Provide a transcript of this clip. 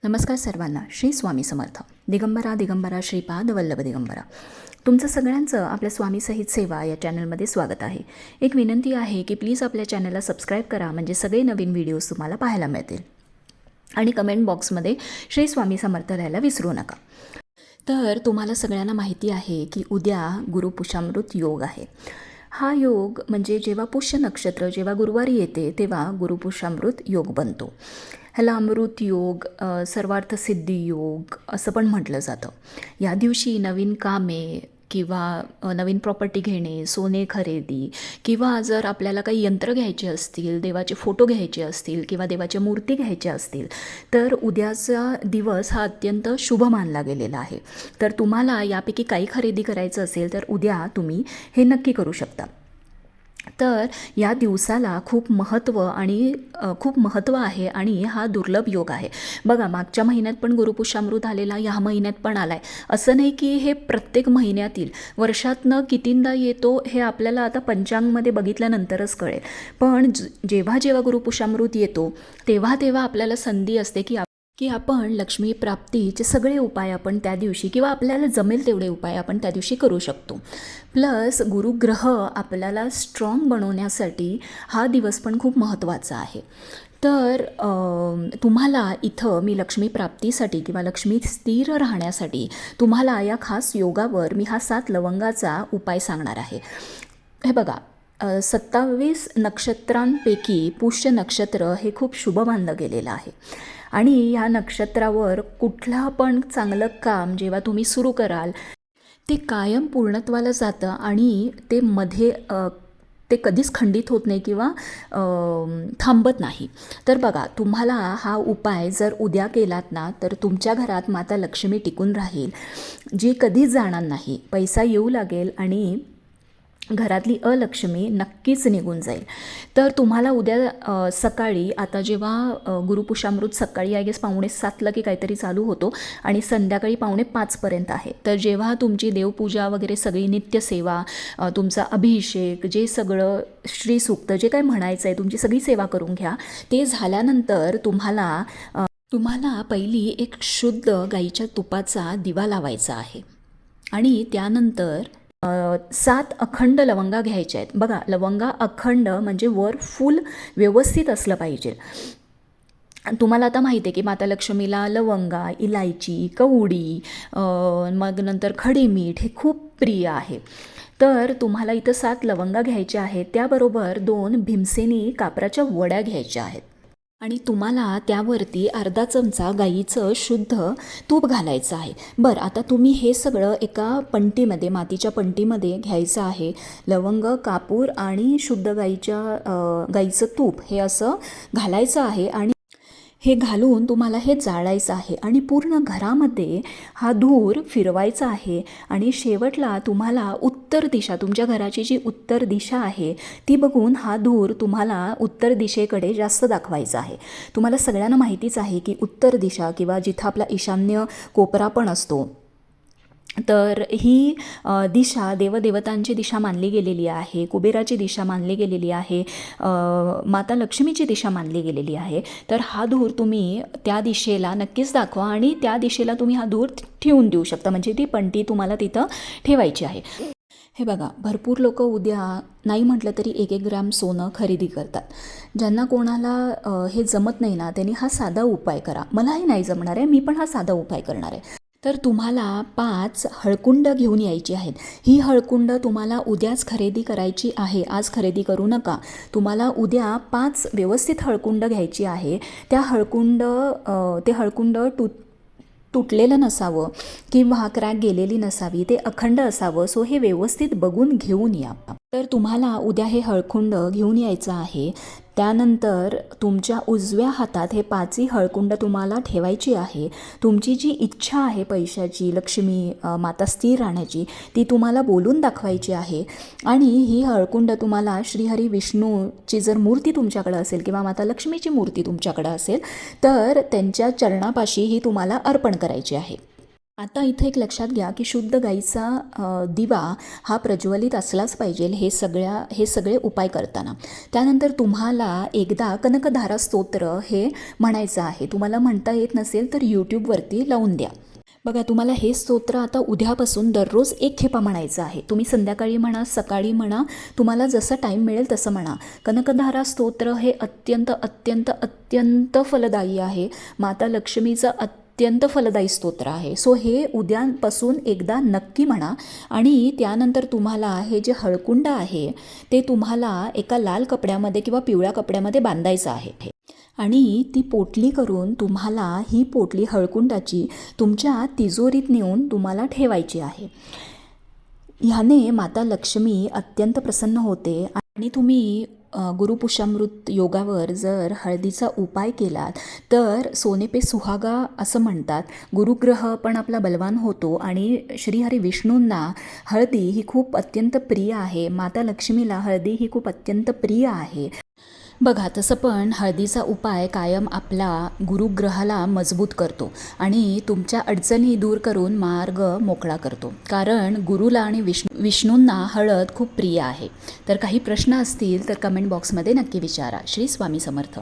नमस्कार सर्वांना. श्री स्वामी समर्थ. दिगंबरा दिगंबरा श्रीपाद वल्लभ दिगंबरा. तुमचं सगळ्यांचं आपल्या स्वामी सहित सेवा या चॅनलमध्ये स्वागत आहे. एक विनंती आहे की प्लीज आपल्या चॅनलला सबस्क्राईब करा, म्हणजे सगळे नवीन व्हिडिओज तुम्हाला पाहायला मिळतील. आणि कमेंट बॉक्समध्ये श्री स्वामी समर्थ लिहायला विसरू नका. तर तुम्हाला सगळ्यांना माहिती आहे की उद्या गुरुपुषामृत योग आहे. हा योग म्हणजे जेव्हा पुष्य नक्षत्र जेव्हा गुरुवारी येते तेव्हा गुरुपुषामृत योग बनतो. ह्याला अमृत योग, सर्वार्थ सिद्धी योग असं पण म्हटलं जातं. या दिवशी नवीन कामे किंवा नवीन प्रॉपर्टी घेणे, सोने खरेदी, किंवा जर आपल्याला काही यंत्र घ्यायचे असतील, देवाचे फोटो घ्यायचे असतील किंवा देवाच्या मूर्ती घ्यायच्या असतील, तर उद्याचा दिवस हा अत्यंत शुभ मानला गेलेला आहे. तर तुम्हाला यापैकी काही खरेदी करायचं असेल तर उद्या तुम्ही हे नक्की करू शकता. तर या दिवसाला खूप महत्त्व आहे आणि हा दुर्लभ योग आहे. बघा, मागच्या महिन्यात पण गुरुपुषामृत आलेला, ह्या महिन्यात पण आला आहे. असं नाही की हे प्रत्येक महिन्यातील वर्षातनं कितींदा येतो हे आपल्याला आता पंचांगमध्ये बघितल्यानंतरच कळेल. पण जेव्हा जेव्हा गुरुपुषामृत येतो तेव्हा आपल्याला संधी असते की आपण लक्ष्मी प्राप्तीचे सगळे उपाय आपण त्या दिवशी किंवा आपल्याला जमेल तेवढे उपाय आपण त्या दिवशी करू शकतो. प्लस गुरुग्रह आपल्याला स्ट्रॉंग बनवण्यासाठी हा दिवस पण खूप महत्त्वाचा आहे. तर तुम्हाला इथं मी लक्ष्मी प्राप्तीसाठी किंवा लक्ष्मी स्थिर राहण्यासाठी तुम्हाला या खास योगावर मी हा 7 लवंगाचा उपाय सांगणार आहे. हे बघा, 27 नक्षत्रांपैकी पुष्य नक्षत्र हे खूप शुभ मानलं गेलेलं आहे. आणि ह्या नक्षत्रावर कुठलं पण चांगलं काम जेव्हा तुम्ही सुरू कराल ते कायम पूर्णत्वाला जातं आणि ते कधीच खंडित होत नाही किंवा थांबत नाही. तर बघा, तुम्हाला हा उपाय जर उद्या केलात ना तर तुमच्या घरात माता लक्ष्मी टिकून राहील, जी कधीच जाणार नाही. पैसा येऊ लागेल आणि घरातली अलक्ष्मी नक्कीच निघून जाईल. तर तुम्हाला उद्या सकाळी, आता जेव्हा गुरुपुषामृत सकाळी आय गेस 6:45 की काहीतरी चालू होतो आणि संध्याकाळी 4:45 आहे. तर जेव्हा तुमची देवपूजा वगैरे सगळी नित्यसेवा, तुमचा अभिषेक, जे सगळं श्रीसूक्त जे काय म्हणायचं आहे, तुमची सगळी सेवा करून घ्या. ते झाल्यानंतर तुम्हाला पहिली एक शुद्ध गाईच्या तुपाचा दिवा लावायचा आहे आणि त्यानंतर 7 अखंड लवंगा घ्यायच्या आहेत. बघा, लवंगा अखंड म्हणजे वर फुल व्यवस्थित असलं पाहिजे. तुम्हाला आता माहिती आहे की माता लक्ष्मीला लवंगा, इलायची, कवडी, मग नंतर खडे मीठ हे खूप प्रिय आहे. तर तुम्हाला इथं 7 लवंगा घ्यायच्या आहेत. त्याबरोबर 2 भीमसेनी कापराच्या वड्या घ्यायच्या आहेत आणि तुम्हाला त्यावरती अर्धा चमचा गाईचं शुद्ध तूप घालायचं आहे. बरं, आता तुम्ही हे सगळं एका पंटीमध्ये, मातीच्या पंटीमध्ये घ्यायचं आहे. लवंग, कापूर आणि शुद्ध गाईचं तूप हे असं घालायचं आहे आणि हे घालून तुम्हाला हे जाळायचं आहे आणि पूर्ण घरामध्ये हा धूर फिरवायचा आहे. आणि शेवटला तुम्हाला उत्तर दिशा, तुमच्या घराची जी उत्तर दिशा आहे ती बघून हा धूर तुम्हाला उत्तर दिशेकडे जास्त दाखवायचा आहे. तुम्हाला सगळ्यांना माहितीच आहे की उत्तर दिशा किंवा जिथं आपला ईशान्य कोपरा पण असतो, तर ही दिशा देवदेवतांची दिशा मानली गेलेली आहे, कुबेराची दिशा मानली गेलेली आहे, माता लक्ष्मीची दिशा मानली गेलेली आहे. तर हा धूर तुम्ही त्या दिशेला नक्कीच दाखवा आणि त्या दिशेला तुम्ही हा धूर ठेवून देऊ शकता, म्हणजे ती पंटी तुम्हाला तिथं ठेवायची आहे. हे बघा, भरपूर लोक उद्या नाही म्हटलं तरी 1-1 ग्रॅम सोनं खरेदी करतात. ज्यांना कोणाला हे जमत नाही ना, त्यांनी हा साधा उपाय करा. मलाही नाही जमणार आहे, मी पण हा साधा उपाय करणार आहे. तर तुम्हाला 5 हळकुंड घेऊन यायची आहेत. ही हळकुंड तुम्हाला उद्याच खरेदी करायची आहे, आज खरेदी करू नका. तुम्हाला उद्या 5 व्यवस्थित हळकुंड घ्यायची आहे. ते हळकुंड तुटलेलं नसावं किंवा क्रॅक गेलेली नसावी, ते अखंड असावं. सो हे व्यवस्थित बघून घेऊन या. तर तुम्हाला उद्या हे हळकुंड घेऊन यायचं आहे. त्यानंतर तुमच्या उजव्या हातात हे 5ही हळकुंड तुम्हाला ठेवायची आहे. तुमची जी इच्छा आहे पैशाची, लक्ष्मी माता स्थिर राहण्याची, ती तुम्हाला बोलून दाखवायची आहे. आणि ही हळकुंड तुम्हाला श्रीहरी विष्णूची जर मूर्ती तुमच्याकडे असेल किंवा माता लक्ष्मीची मूर्ती तुमच्याकडे असेल तर त्यांच्या चरणापाशी ही तुम्हाला अर्पण करायची आहे. आता इथे एक लक्षात घ्या की शुद्ध गाईचा दिवा हा प्रज्वलित असलाच पाहिजे हे सगळे उपाय करताना. त्यानंतर तुम्हाला एकदा कनकधारा स्तोत्र हे म्हणायचं आहे. तुम्हाला म्हणता येत नसेल तर यूट्यूबवरती लावून द्या. बघा, तुम्हाला हे स्तोत्र आता उद्यापासून दररोज एक खेपा म्हणायचं आहे. तुम्ही संध्याकाळी म्हणा, सकाळी म्हणा, तुम्हाला जसं टाईम मिळेल तसं म्हणा. कनकधारा स्तोत्र हे अत्यंत अत्यंत अत्यंत फलदायी आहे. माता लक्ष्मीचं अत्यंत फलदायी स्तोत्र आहे. सो हे उद्यापासून एकदा नक्की म्हणा. आणि त्यानंतर तुम्हाला हे जे हळकुंड आहे ते तुम्हाला एका लाल कपड्यामध्ये किंवा पिवळ्या कपड्यामध्ये बांधायचं आहे आणि ती पोटली करून तुम्हाला ही पोटली हळकुंडाची तुमच्या तिजोरीत नेऊन तुम्हाला ठेवायची आहे. ह्याने माता लक्ष्मी अत्यंत प्रसन्न होते. आणि तुम्ही गुरुपुषामृत योगावर जर हळदीचा उपाय केलात तर सोने पे सुहागा असं म्हणतात. गुरुग्रह पण आपला बलवान होतो आणि श्रीहरी विष्णूंना हळदी ही खूप अत्यंत प्रिय आहे. माता लक्ष्मीला हळदी ही खूप अत्यंत प्रिय आहे. बघा, तसं पण हळदीचा उपाय कायम आपला गुरुग्रहाला मजबूत करतो आणि तुमच्या अडचणी दूर करून मार्ग मोकळा करतो. कारण गुरुला आणि विष्णूंना हळद खूप प्रिय आहे. तर काही प्रश्न असतील तर कमेंट बॉक्समध्ये नक्की विचारा. श्री स्वामी समर्थ.